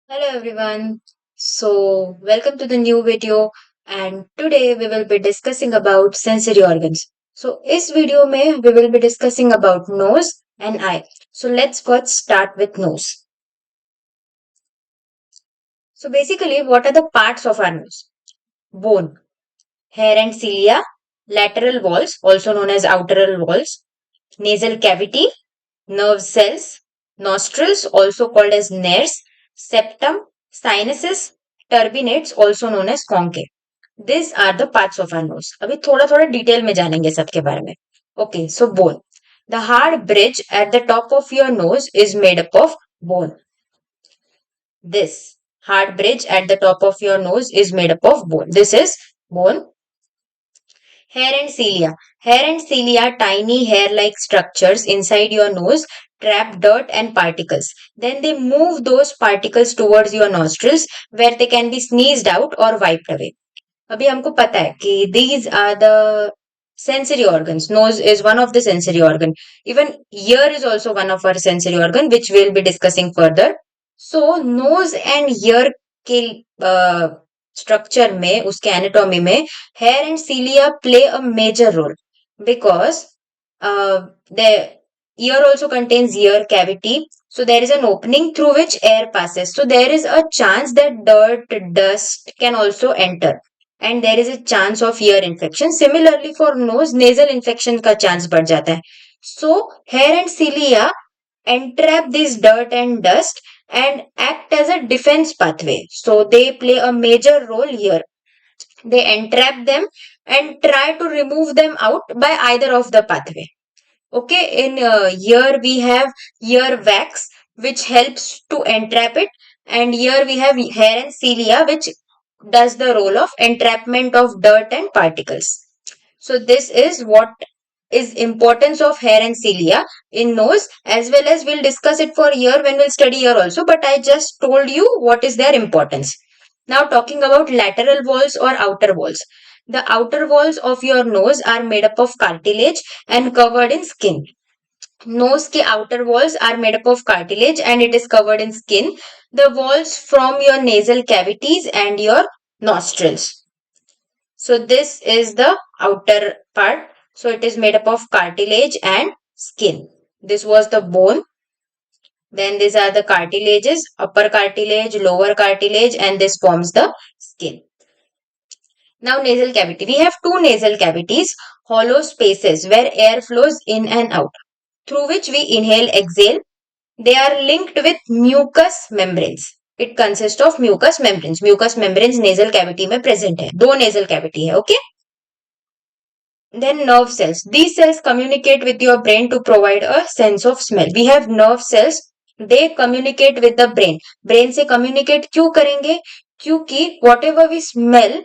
Hello everyone. Welcome to the new video and today we will be discussing about sensory organs. इस video में we will be discussing about nose and eye. Let's first start with nose. Basically, what are the parts of our nose? Bone, hair and cilia, lateral walls, also known as outer walls, nasal cavity, nerve cells, nostrils, also called as nares, septum, sinuses, turbinates, also known as conchae. These are the parts of our nose. अभी थोड़ा थोड़ा detail में जानेंगे सबके बारे में. Okay, so bone. The hard bridge at the top of your nose is made up of bone. This hard bridge at the top of your nose is made up of bone. This is bone. Hair and cilia. Hair and cilia, tiny hair-like structures inside your nose, trap dirt and particles. Then they move those particles towards your nostrils where they can be sneezed out or wiped away. अभी हमको पता है कि these are the sensory organs. Nose is one of the sensory organ. Even ear is also one of our sensory organ, which we'll be discussing further. So nose and ear के structure में उसके anatomy में hair and cilia play a major role because the ear also contains ear cavity, so there is an opening through which air passes, so there is a chance that dirt dust can also enter and there is a chance of ear infection. Similarly for nose, nasal infection का chance बढ़ जाता है. So hair and cilia entrap this dirt and dust and act as a defense pathway. So they play a major role here. They entrap them and try to remove them out by either of the pathway. Okay, in here we have ear wax which helps to entrap it, and here we have hair and cilia which does the role of entrapment of dirt and particles. So this is what is importance of hair and cilia in nose, as well as we'll discuss it for ear when we'll study ear also, but I just told you what is their importance. Now talking about lateral walls or outer walls. The outer walls of your nose are made up of cartilage and covered in skin. Nose के outer walls are made up of cartilage and it is covered in skin. The walls from your nasal cavities and your nostrils. So this is the outer part. So it is made up of cartilage and skin. This was the bone. Then these are the cartilages, upper cartilage, lower cartilage, and this forms the skin. Now nasal cavity. We have two nasal cavities, hollow spaces where air flows in and out, through which we inhale, exhale. They are linked with mucous membranes. It consists of mucous membranes. Mucous membranes nasal cavity में present है. दो nasal cavity है, okay? Then nerve cells. These cells communicate with your brain to provide a sense of smell. We have nerve cells. They communicate with the brain. Brain से communicate क्यों करेंगे? क्योंकि whatever we smell,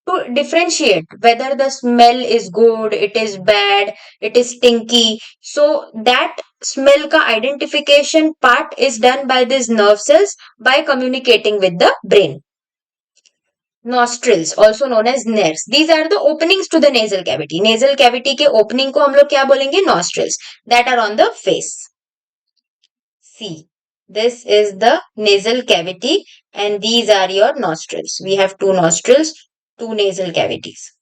to differentiate whether the smell is good, it is bad, it is stinky. So that smell ka identification part is done by these nerve cells by communicating with the brain. Nostrils, also known as nares. These are the openings to the nasal cavity. Nasal cavity के opening को हम लोग क्या बोलेंगे? Nostrils. That are on the face. See, this is the nasal cavity and these are your nostrils. We have two nostrils, two nasal cavities.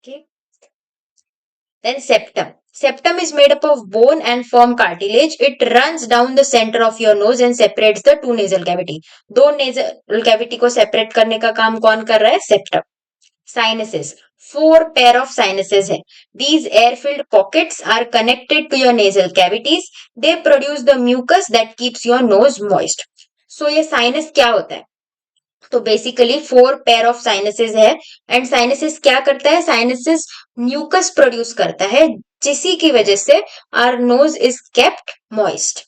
Okay. Then septum. Septum is made up of bone and form cartilage. It runs down the center of your nose and separates the two nasal cavity. दो nasal cavity को separate करने का काम कौन कर रहा है? Septum. Sinuses. Four pair of sinuses है. These air-filled pockets are connected to your nasal cavities. They produce the mucus that keeps your nose moist. So ये sinus क्या होता है? तो basically four pair of sinuses है and sinuses क्या करता है? साइनसेस म्यूकस प्रोड्यूस करता है जिसी की वजह से our nose is kept moist.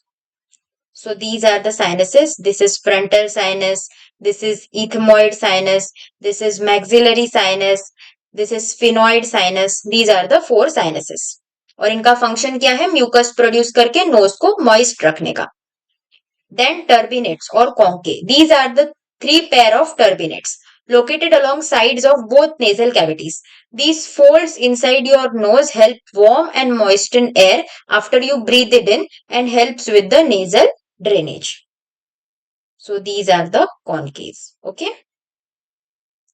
So these are the sinuses. This is frontal sinus, this is ethmoid sinus, this is maxillary sinus, this is sphenoid sinus. These are the four sinuses. और इनका function क्या है? Mucus produce करके knows को moist रखने का. Then turbinates or conchae. These are the three pair of turbinates located along sides of both nasal cavities. These folds inside your nose help warm and moisten air after you breathe it in and helps with the nasal drainage. So these are the concaves. Okay.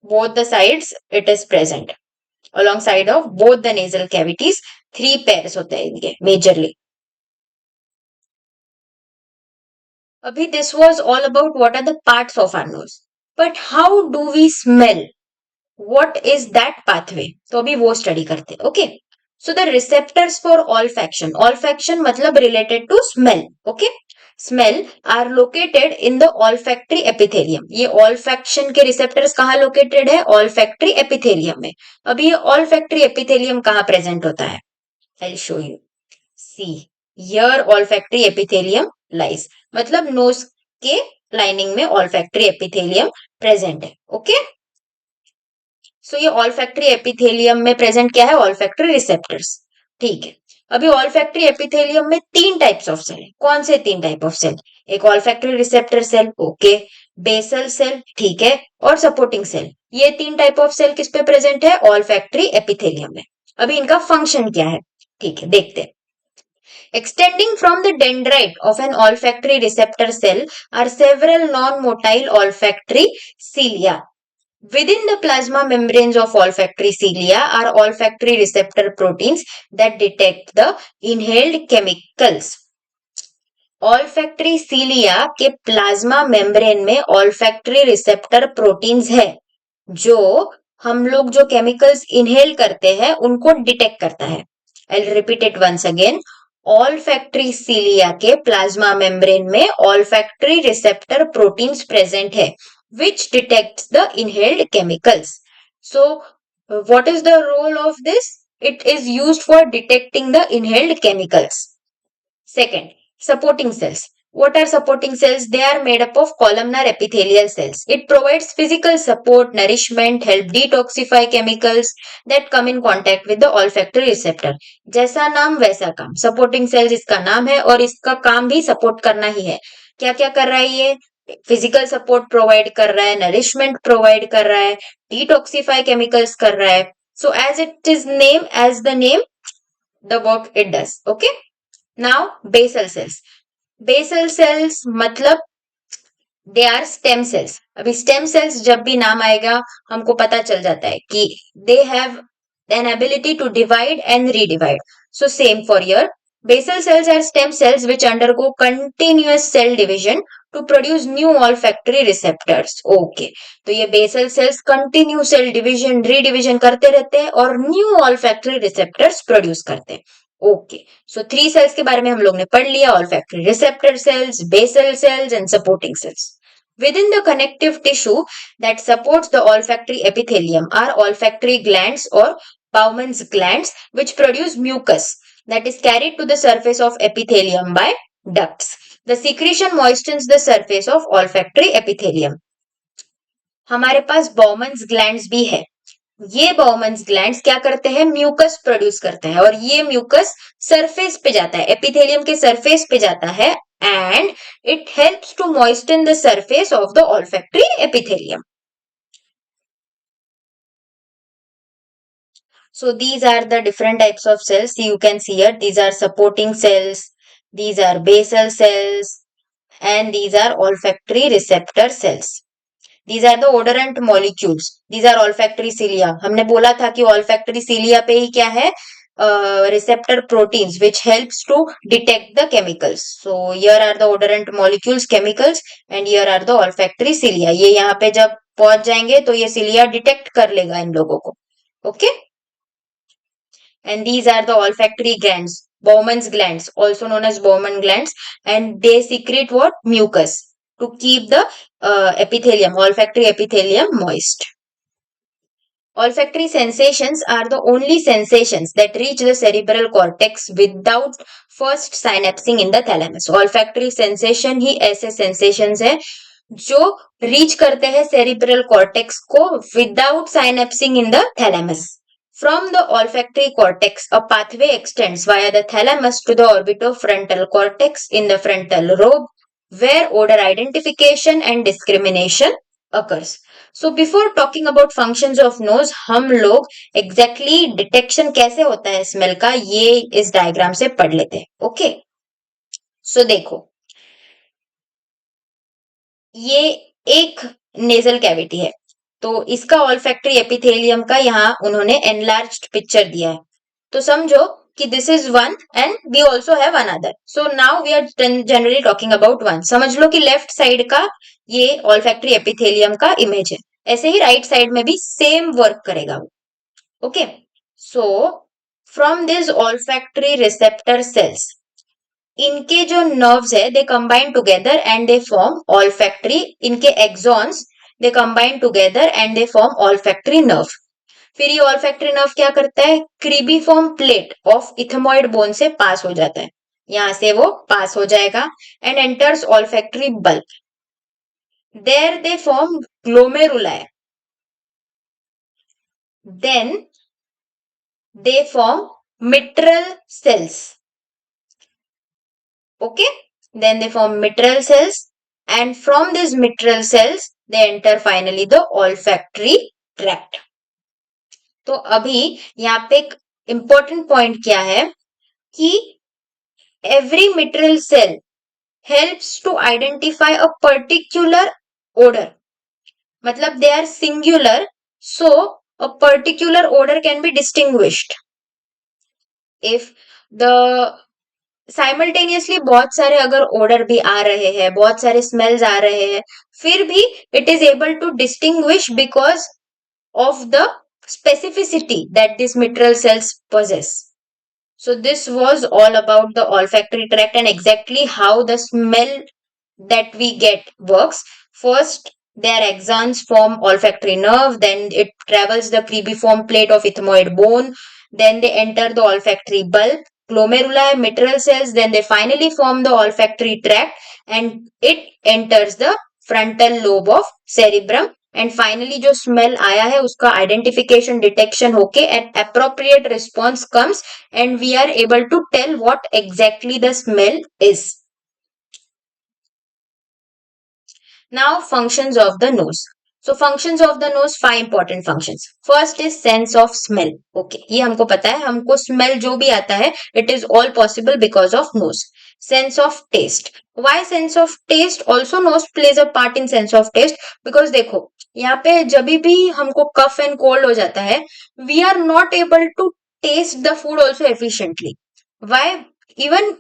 Both the sides it is present. Alongside of both the nasal cavities, 3 pairs होते हैं इनके majorly. Abhi, this was all about what are the parts of our nose. But how do we smell? What is that pathway? तो अभी वो study करते हैं. Okay. So the receptors for olfaction मतलब related to smell. Okay. Smell are located in the olfactory epithelium. ये olfaction के receptors कहाँ located है? Olfactory epithelium में. अभी ये olfactory epithelium कहाँ present होता है? I'll show you. See, here olfactory epithelium lies. मतलब nose के lining में olfactory epithelium present है. Okay. सो ये ऑल्फैक्टरी एपिथेलियम में प्रेजेंट क्या है? Olfactory receptors. ठीक है. अभी ऑल्फैक्टरी एपिथेलियम में 3 टाइप्स ऑफ सेल है. कौन से 3 टाइप ऑफ सेल? एक olfactory receptor cell, okay, basal cell, ठीक है, और सपोर्टिंग सेल. ये 3 टाइप ऑफ सेल किस पे प्रेजेंट है? ऑल्फैक्टरी एपिथेलियम में. अभी इनका फंक्शन क्या है? ठीक है, देखते हैं. Extending from the dendrite of an olfactory receptor cell are several non-motile olfactory cilia. Within the plasma membranes of olfactory cilia are olfactory receptor proteins that detect the inhaled chemicals. olfactory cilia के plasma membrane में olfactory receptor proteins है जो हम लोग जो chemicals inhale करते हैं उनको डिटेक्ट करता है. I'll repeat it once again. olfactory cilia के प्लाज्मा मेम्ब्रेन में olfactory receptor proteins present है which detects the inhaled chemicals. So, what is the role of this? It is used for detecting the inhaled chemicals. Second, supporting cells. What are supporting cells? They are made up of columnar epithelial cells. It provides physical support, nourishment, help detoxify chemicals that come in contact with the olfactory receptor. जैसा नाम वैसा काम. Supporting cells इसका नाम है और इसका काम भी सपोर्ट करना ही है. क्या क्या कर रहा है ये? फिजिकल सपोर्ट प्रोवाइड कर रहा है, नरिशमेंट प्रोवाइड कर रहा है, डिटॉक्सिफाई केमिकल्स कर रहा है. So as it is name, as the name, the work it does. Okay. Now basal cells. Basal cells मतलब दे आर स्टेम सेल्स. अभी स्टेम सेल्स जब भी नाम आएगा हमको पता चल जाता है कि they have an ability to divide and redivide. So same for here. Basal cells are stem cells which undergo continuous cell division to produce new olfactory receptors. Okay. तो ये basal cells continue cell division, redivision करते रहते हैं और new olfactory receptors produce करते हैं. Okay. सो 3 sales के बारे में हम लोग ने पढ़ लिया. olfactory receptor cells, basal cells and supporting cells. Within the connective tissue that supports the olfactory epithelium are olfactory glands or Bowman's glands which produce mucus that is carried to the surface of epithelium by ducts. The secretion moistens the surface of olfactory epithelium. हमारे पास Bowman's glands भी है. ये बाउमन्स glands क्या करते हैं? Mucus produce करते हैं और ये म्यूकस सरफेस पे जाता है, एपिथेलियम के सरफेस पे जाता है and it helps to moisten the surface of the olfactory epithelium. So these are the different types of cells. You can see here, these are supporting cells, these are basal cells, and these are olfactory receptor cells. These are the odorant molecules. These are olfactory cilia. हमने बोला था कि olfactory cilia पे ही क्या है? Receptor proteins which helps to detect the chemicals. So here are the odorant molecules, chemicals, and here are the olfactory cilia. ये यहाँ पे जब पहुंच जाएंगे तो ये cilia detect कर लेगा इन लोगों को. Okay? And these are the olfactory glands, Bowman's glands, also known as Bowman glands, and they secrete what? Mucus to keep the epithelium, olfactory epithelium moist. Olfactory sensations are the only sensations that reach the cerebral cortex without first synapsing in the thalamus. Olfactory sensation ही ऐसे sensations है जो reach करते हैं cerebral cortex को without synapsing in the thalamus. From the olfactory cortex, a pathway extends via the thalamus to the orbitofrontal cortex in the frontal lobe, where odor identification and discrimination occurs. So before talking about functions of nose, हम लोग exactly detection कैसे होता है smell का ये इस diagram से पढ़ लेते हैं. ओके. सो देखो, ये एक नेजल कैविटी है, तो इसका ऑल्फैक्टरी एपिथेलियम का यहाँ उन्होंने एनलार्ज्ड पिक्चर दिया है। तो समझो कि this is one and we also have another, so now we are generally talking about one. समझ लो कि लेफ्ट साइड का ये ऑल्फैक्टरी एपिथेलियम का इमेज है, ऐसे ही राइट साइड में भी सेम वर्क करेगा वो। Okay, so from this olfactory receptor cells, इनके जो नर्व्स है they combine together and they form olfactory, इनके axons they combine together and they form olfactory nerve. फिर ये ऑल्फैक्टरी नर्व क्या करता है, cribriform plate of ethmoid bone से पास हो जाता है, यहां से वो पास हो जाएगा and enters olfactory bulb. There they form glomeruli, then they form mitral cells. Okay, then they form mitral cells, and from these mitral cells they enter finally the olfactory tract. तो अभी यहाँ पे एक इंपॉर्टेंट पॉइंट क्या है कि every mitral cell helps to identify a particular odor, मतलब they are singular, so a particular odor can be distinguished. If the simultaneously बहुत सारे अगर ऑर्डर भी आ रहे हैं, बहुत सारे स्मेल्स आ रहे हैं, फिर भी it is able to distinguish because of the specificity that these mitral cells possess. So this was all about the olfactory tract and exactly how the smell that we get works. First, their axons form olfactory nerve, then it travels the cribriform plate of ethmoid bone, then they enter the olfactory bulb, glomeruli, mitral cells, then they finally form the olfactory tract and it enters the frontal lobe of cerebrum. And finally जो smell आया है उसका identification detection होके and appropriate response comes and we are able to tell what exactly the smell is. Now, functions of the nose. So, functions of the nose, 5 important functions. First is sense of smell. Okay, ये हमको पता है, हमको smell जो भी आता है, it is all possible because of nose. Sense of taste. Why sense of taste? Also, nose plays a part in sense of taste because देखो, यहाँ पे जब भी हमको cough and cold हो जाता है, we are not able to taste the food also efficiently. Why? Even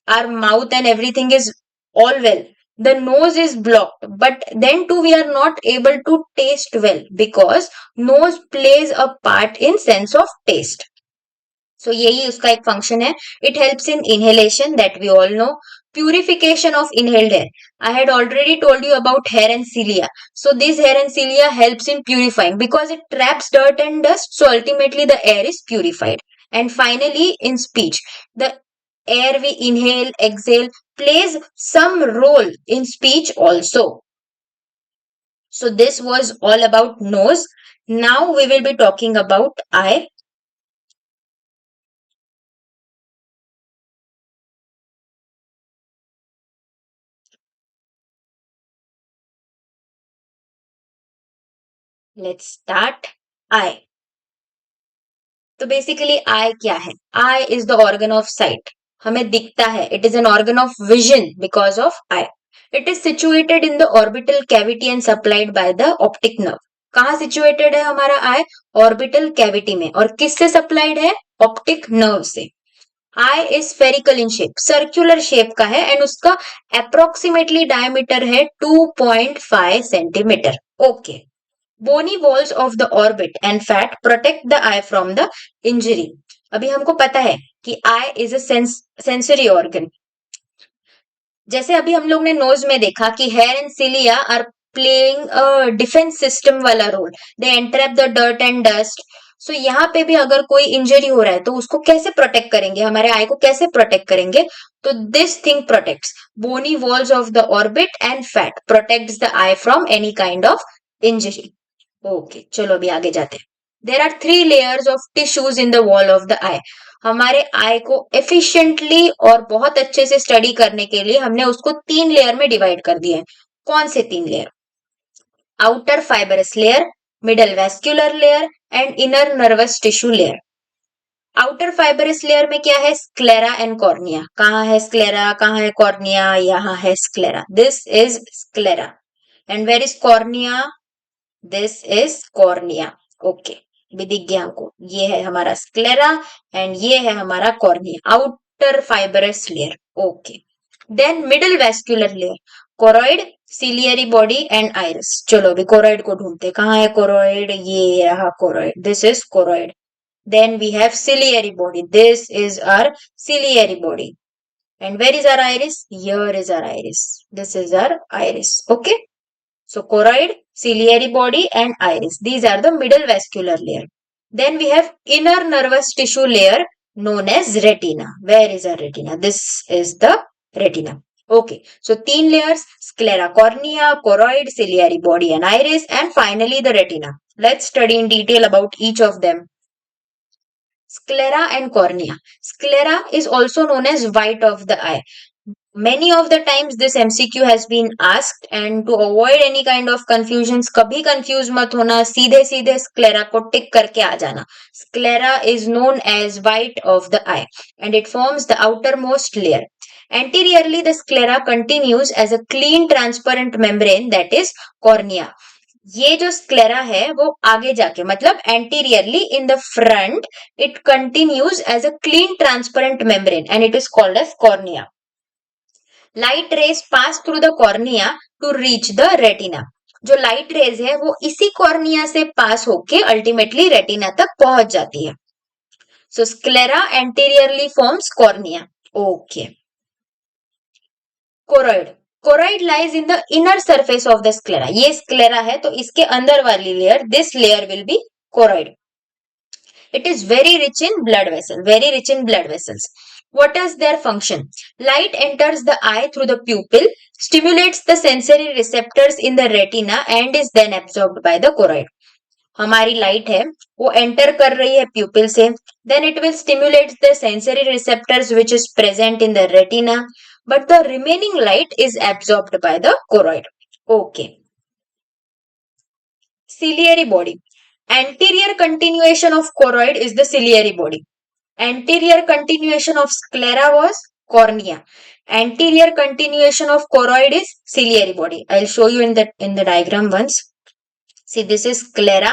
our mouth and everything is all well, the nose is blocked, but then too we are not able to taste well because nose plays a part in sense of taste. So यही उसका एक function है. It helps in inhalation, that we all know. Purification of inhaled air. I had already told you about hair and cilia. So this hair and cilia helps in purifying because it traps dirt and dust. So ultimately the air is purified. And finally in speech, the air we inhale, exhale plays some role in speech also. So this was all about nose. Now we will be talking about eye. Let's start. Eye. तो basically eye क्या है? Eye is the organ of sight, हमें दिखता है. It is an organ of vision because of eye. It is situated in the orbital cavity and supplied by the optic nerve. कहाँ situated है हमारा आई? Orbital cavity में. और किससे supplied है? ऑप्टिक नर्व से. Eye is spherical in shape, circular shape का है एंड उसका अप्रोक्सीमेटली डायमीटर है 2.5 centimetre. Okay. Bony walls of the orbit and fat protect the eye from the injury. अभी हमको पता है कि eye is a sensory organ. जैसे अभी हम लोग ने नोज में देखा कि hair and cilia are playing a defence system वाला role. They entrap the dirt and dust. So यहाँ पे भी अगर कोई इंजरी हो रहा है तो उसको कैसे प्रोटेक्ट करेंगे, हमारे आई को कैसे प्रोटेक्ट करेंगे? तो this thing protects bony walls of the orbit and fat protects the eye from any kind of injury. Okay, चलो अभी आगे जाते हैं. There are 3 layers of tissues in the wall of the eye. हमारे eye को efficiently और बहुत अच्छे से स्टडी करने के लिए हमने उसको 3 लेयर में डिवाइड कर दिया है. कौन से 3 layer? Outer fibrous layer, middle vascular layer and inner nervous tissue layer. Outer fibrous layer में क्या है? Sclera and cornea. कहाँ है स्क्लेरा, कहाँ है कॉर्निया? यहाँ है sclera. This is sclera. And where is cornea? This is cornea. Okay. भी दिख गया हमको, ये है हमारा स्क्लेरा एंड ये है हमारा cornea, outer fibrous layer. Okay. Then middle vascular layer, choroid, ciliary body and iris. चलो अभी कोरोइड को ढूंढते, कहाँ है कोरोइड? ये रहा choroid, this is choroid. Then we have ciliary body. This is our ciliary body. And where is our iris? Here is our iris. This is our iris. Okay. So choroid, ciliary body and iris. These are the middle vascular layer. Then we have inner nervous tissue layer known as retina. Where is our retina? This is the retina. Okay. So three layers: sclera, cornea, choroid, ciliary body and iris, and finally the retina. Let's study in detail about each of them. Sclera and cornea. Sclera is also known as white of the eye. Many of the times this MCQ has been asked, and to avoid any kind of confusions, कभी confuse मत होना, सीधे सीधे sclera को tick करके आ जाना. Sclera is known as white of the eye and it forms the outermost layer. Anteriorly, the sclera continues as a clean transparent membrane, that is cornea. ये जो स्क्लेरा है वो आगे जाके, मतलब anteriorly in the front, it continues as a clean transparent membrane and it is called as cornea. Light rays pass through the cornea to reach the retina. जो light rays है वो इसी कॉर्निया से पास होके अल्टीमेटली रेटिना तक पहुंच जाती है. So sclera anteriorly forms cornea. Okay. Choroid. Choroid lies in the inner surface of the sclera. ये स्क्लेरा है तो इसके अंदर वाली layer, this layer will be choroid. It is very rich in blood vessels. Very rich in blood vessels. What is their function? Light enters the eye through the pupil, stimulates the sensory receptors in the retina and is then absorbed by the choroid. हमारी light है वो enter कर रही है pupil से, then it will stimulate the sensory receptors which is present in the retina, but the remaining light is absorbed by the choroid. Okay. Ciliary body. Anterior continuation of choroid is the ciliary body. Anterior continuation of sclera was cornea. Anterior continuation of choroid is ciliary body. I'll show you in the diagram once. See, this is sclera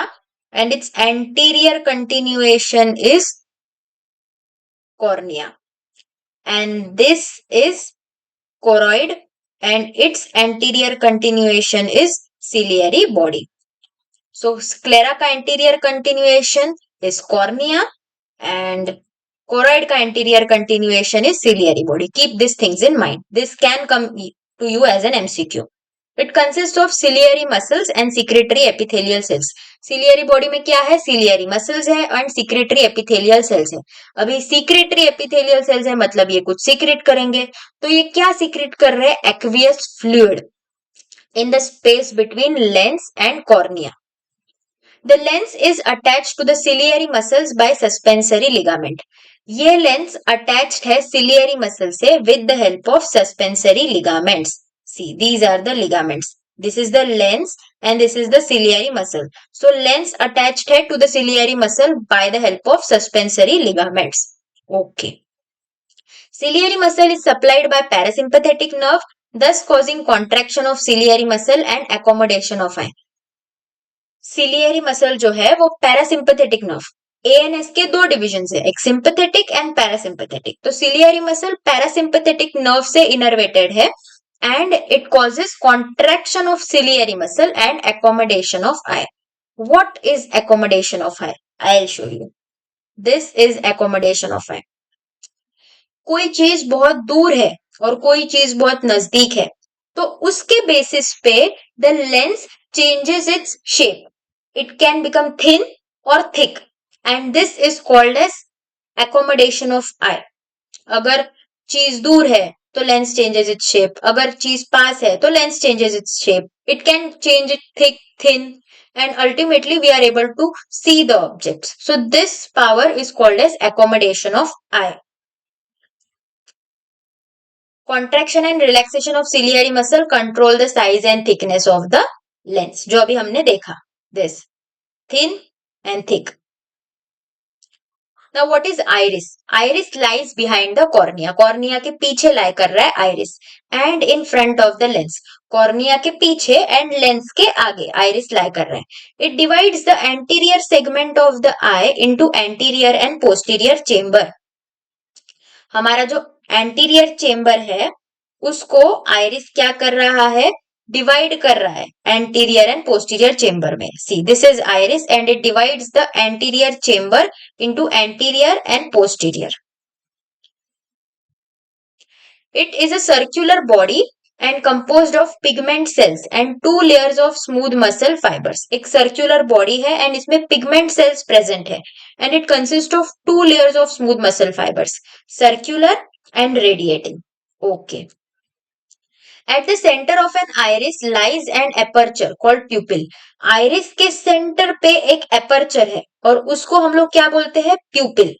and its anterior continuation is cornea. And this is choroid and its anterior continuation is ciliary body. So sclera का anterior continuation is cornea and choroid का anterior continuation is ciliary body. Keep these things in mind. This can come to you as an MCQ. It consists of ciliary muscles and secretory epithelial cells. Ciliary body में क्या है? Ciliary muscles है and secretory epithelial cells है. अभी secretory epithelial cells है मतलब ये कुछ secrete करेंगे. तो ये क्या secrete कर रहे हैं? Aqueous fluid in the space between lens and cornea. The lens is attached to the ciliary muscles by suspensory ligament. ये लेंस अटैच्ड है ciliary muscle से with the help of suspensory ligaments. See, these are the ligaments. This is the lens and this is the ciliary muscle. So lens attached है to the ciliary muscle by the help of suspensory ligaments. Okay. Ciliary muscle is supplied by parasympathetic nerve, thus causing contraction of ciliary muscle and accommodation of eye. Ciliary muscle जो है वो parasympathetic nerve, ANS के दो division है, एक sympathetic and parasympathetic. तो ciliary muscle parasympathetic nerve से innervated है and it causes contraction of ciliary muscle and accommodation of eye. What is accommodation of eye? I will show you. This is accommodation of eye. कोई चीज बहुत दूर है और कोई चीज बहुत नजदीक है तो उसके बेसिस पे the lens changes its shape. It can become thin or thick and this is called as accommodation of eye. अगर चीज दूर है तो लेंस changes its shape, अगर चीज पास है तो lens changes its shape. It can change it thick, thin and ultimately we are able to see the objects. So this power is called as accommodation of eye. Contraction and relaxation of ciliary muscle control the size and thickness of the lens. जो अभी हमने देखा, this thin and thick. Now what is iris? Iris lies behind the cornea. Cornea के पीछे lie कर रहा है iris and in front of the lens. Cornea के पीछे and lens के आगे iris lie कर रहा है. It divides the anterior segment of the eye into anterior and posterior chamber. हमारा जो anterior chamber है उसको iris क्या कर रहा है? डिवाइड कर रहा है एंटीरियर एंड पोस्टीरियर चेंबर में. See this is iris and it divides the anterior chamber into anterior and posterior. It is a circular body and composed of pigment cells and 2 layers of smooth muscle fibres. एक circular body है and इसमें pigment cells present है and it consist of 2 layers of smooth muscle fibres, circular and radiating. Okay. At the center of an iris lies an aperture called pupil. Iris के centre पे एक aperture है और उसको हम लोग क्या बोलते हैं? Pupil.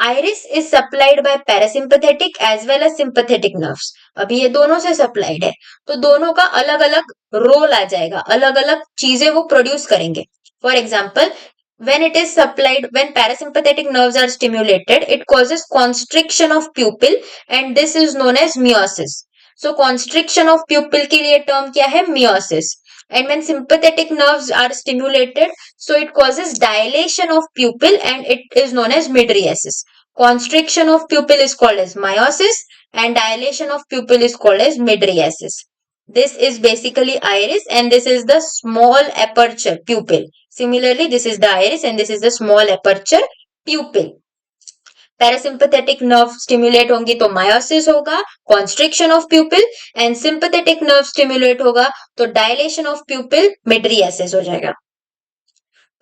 Iris is supplied by parasympathetic as well as sympathetic nerves. अभी ये दोनों से supplied है तो दोनों का अलग अलग रोल आ जाएगा, अलग अलग चीजें वो प्रोड्यूस करेंगे. For example, when it is supplied, when parasympathetic nerves are stimulated, it causes constriction of pupil and this is known as meiosis. So constriction of pupil के लिए term क्या है? Meiosis. And when sympathetic nerves are stimulated, so it causes dilation of pupil and it is known as mydriasis. Constriction of pupil is called as meiosis and dilation of pupil is called as mydriasis. This is basically iris and this is the small aperture pupil. Similarly, this is the iris and this is the small aperture pupil. Parasympathetic nerve stimulate होंगी तो meiosis होगा, constriction of प्यूपिल, and sympathetic nerve stimulate होगा तो dilation of प्यूपिल, mydriasis हो जाएगा.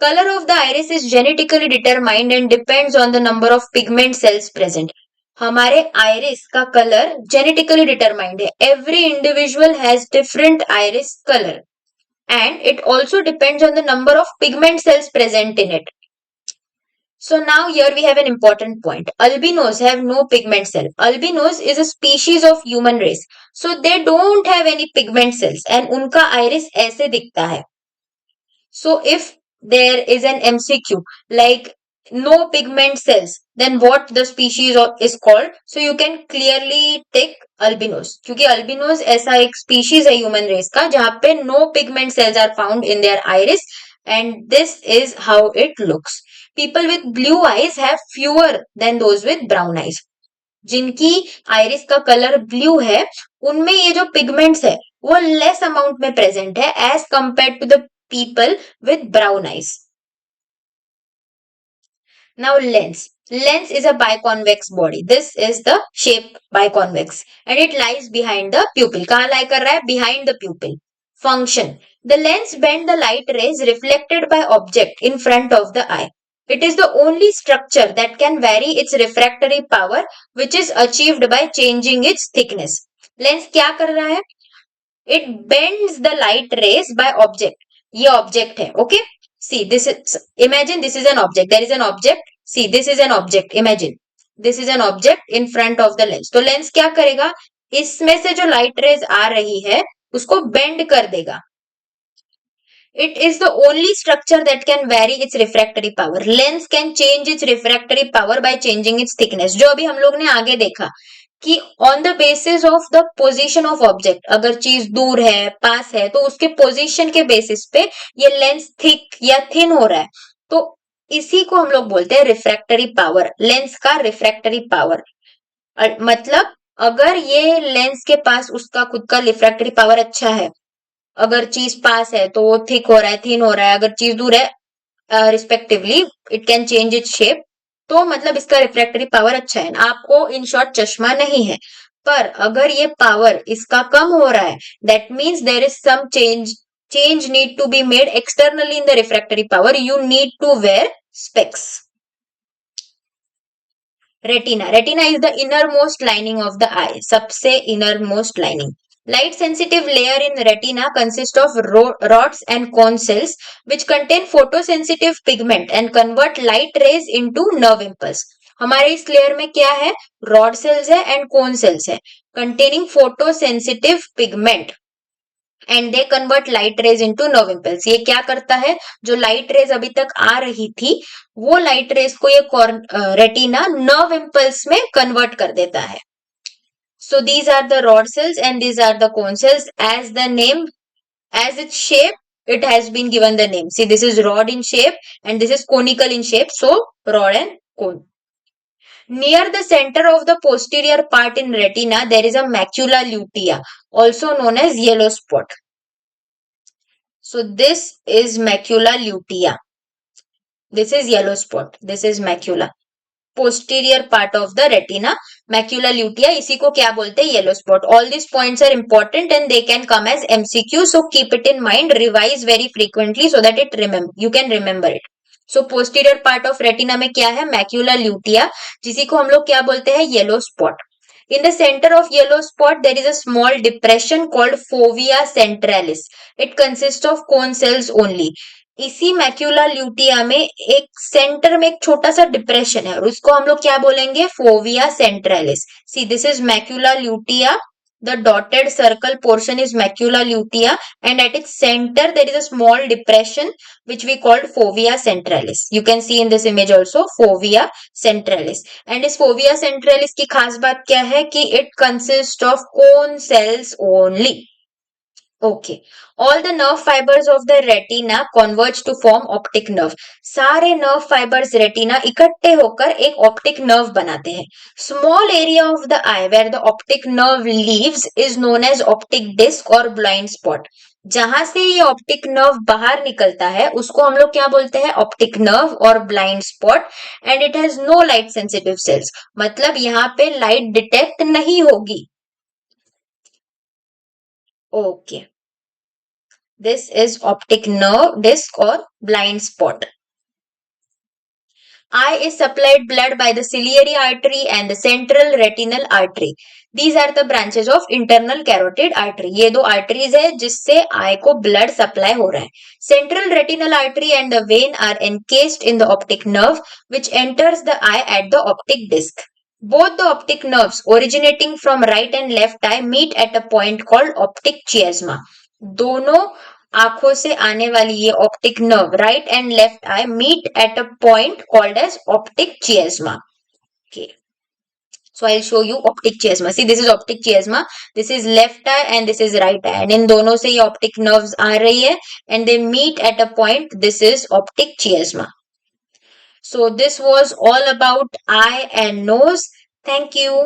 Color of the iris is genetically determined and depends on the number of pigment cells present. हमारे iris का colour genetically determined है. Every individual has different iris color and it also depends on the number of pigment cells present in it. So now here we have an important point. Albinos have no pigment cell. Albinos is a species of human race. So they don't have any pigment cells and उनका iris ऐसे दिखता है. So if there is an MCQ like no pigment cells, then what the species is called? So you can clearly take albinos. क्योंकि albinos ऐसा एक species है human race का जहाँ पे no pigment cells are found in their iris and this is how it looks. People with blue eyes have fewer than those with brown eyes. जिनकी iris का colour blue है उनमें ये जो पिगमेंट्स है वो लेस अमाउंट में present है as compare to the people with brown eyes. Now lens. Lens is a biconvex body. This is the shape biconvex and it lies behind the pupil. कहाँ lie कर रहा है? Behind the pupil. Function. The lens bend the light rays reflected by object in front of the eye. It is the only structure that can vary its refractory power which is achieved by changing its thickness. Lens क्या कर रहा है? It bends the light rays by object. ये object है. Okay? See, this is, imagine this is an object. There is an object. See, this is an object. Imagine. This is an object in front of the lens. तो lens क्या करेगा? इसमें से जो light rays आ रही है उसको bend कर देगा. It is the only structure that can vary its refractory power. Lens can change its refractory power by changing its thickness. जो अभी हम लोग ने आगे देखा कि on the basis of the position of object, अगर चीज दूर है, पास है, तो उसके पोजीशन के बेसिस पे ये लेंस थिक या थिन हो रहा है. तो इसी को हम लोग बोलते हैं रिफ्रैक्टरी पावर. लेंस का रिफ्रैक्टरी पावर मतलब अगर ये लेंस के पास उसका खुद का रिफ्रैक्टरी पावर अच्छा है, अगर चीज पास है तो वो थिक हो रहा है, थिन हो रहा है, अगर चीज दूर है respectively it can change its shape, तो मतलब इसका रिफ्रैक्टरी पावर अच्छा है. आपको इन शॉर्ट चश्मा नहीं है पर अगर ये पावर इसका कम हो रहा है that means there is some change need to be made externally in the refractory power. You need to wear specs. Retina. Retina is the innermost lining of the eye. सबसे innermost lining. Light sensitive layer in retina consists of rods and cone cells which contain photosensitive pigment and convert light rays into nerve impulse. हमारे इस layer में क्या है? Rod sales है and cone cells है containing photosensitive pigment and they convert light rays into nerve impulse. ये क्या करता है, जो लाइट रेज अभी तक आ रही थी वो लाइट रेज को ये रेटिना नर्व इम्पल्स में कन्वर्ट कर देता है। So these are the rod cells and these are the cone cells. As the name, as its shape, it has been given the name. See, this is rod in shape and this is conical in shape. So rod and cone. Near the center of the posterior part in retina, there is a macula lutea, also known as yellow spot. So this is macula lutea. This is yellow spot. This is macula. Posterior part of the retina, macula lutea, इसी को क्या बोलते हैं, yellow spot. All this points are important and they can come as MCQ, so keep it in mind, revise very frequently so that it you can remember it. So posterior part of retina में क्या है, macula lutea, जिसी को हम लोग क्या बोलते हैं, yellow spot. In the center of yellow spot, there is a small depression called fovea centralis. It consists of cone cells only. इसी मैक्यूला ल्यूटिया में एक सेंटर में एक छोटा सा डिप्रेशन है और उसको हम लोग क्या बोलेंगे, fovea centralis. C this is macula lutea, the dotted circle portion is macula lutea and at its center there is a small depression which we called fovea centralis. You can see in this image also fovea centralis. And इस fovea centralis की खास बात क्या है कि it consists of cone cells only. Okay, all the nerve fibres of the retina converge to form optic nerve. सारे nerve fibres retina इकट्ठे होकर एक ऑप्टिक नर्व बनाते हैं। Small area of the eye where the optic nerve leaves is known as optic disc और blind spot. जहां से ये ऑप्टिक नर्व बाहर निकलता है उसको हम लोग क्या बोलते हैं, ऑप्टिक नर्व और blind spot. And it has no light sensitive cells, मतलब यहाँ पे लाइट डिटेक्ट नहीं होगी। Okay, this is optic nerve disc or blind spot. Eye is supplied blood by the ciliary artery and the central retinal artery. These are the branches of internal carotid artery. ये दो arteries है जिससे eye को blood supply हो रहा है. Central retinal artery and the vein are encased in the optic nerve which enters the eye at the optic disc. Both the optic nerves originating from right and left eye meet at a point called optic chiasma. दोनों आंखों से आने वाली ये optic nerve right and left eye meet at a point called as optic chiasma. Okay, so I'll show you optic chiasma. See, this is optic chiasma, this is left eye and this is right eye, and इन दोनों से ये optic nerves आ रही है and they meet at a point. This is optic chiasma. So this was all about eye and nose. Thank you.